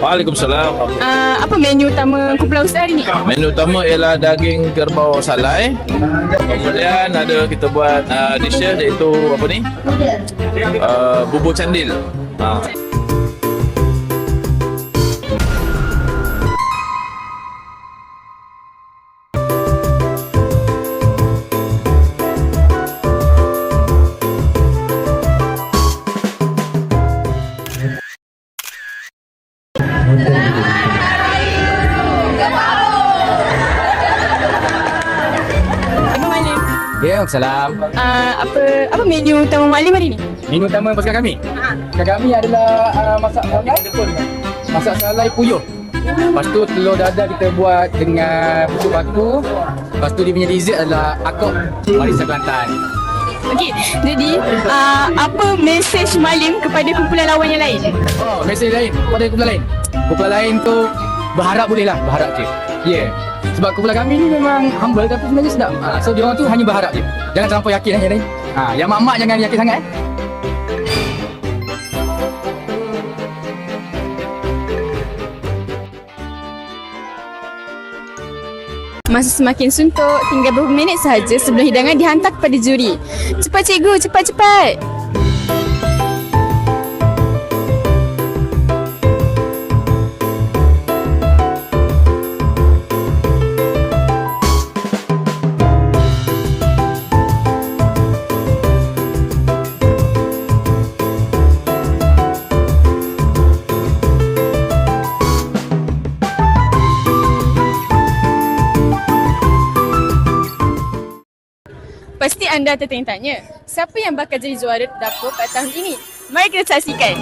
Waalaikumsalam. Apa menu utama kumpulan Ustaz hari ni? Menu utama ialah daging kerbau salai. Kemudian ada kita buat dishes iaitu apa ni? Bubur candil. Abang Malim, Ya, salam. apa menu utama Malim hari ni? Menu utama pasukan kami. Pasukan kami adalah masak salai. Masak salai puyuh. Lepas tu telur dadar kita buat dengan pucuk batu. Lepas tu dia punya dessert adalah akok barisan Kelantan. Okey, jadi apa mesej Malim kepada kumpulan lawan yang lain? Oh, mesej lain kepada kumpulan lain. Kumpulan lain tu berharap boleh lah, berharap je. Ya. Sebab kumpulan kami ni memang humble tapi sebenarnya sedap. So dia orang tu hanya berharap je. Jangan terlampau yakin yang lain. Yang mak-mak jangan yakin sangat. Masa semakin suntuk, tinggal beberapa minit sahaja sebelum hidangan dihantar kepada juri. Cepat cikgu, cepat-cepat! Pasti anda tertanya-tanya, siapa yang bakal jadi juara dapur pada tahun ini? Mari kita saksikan.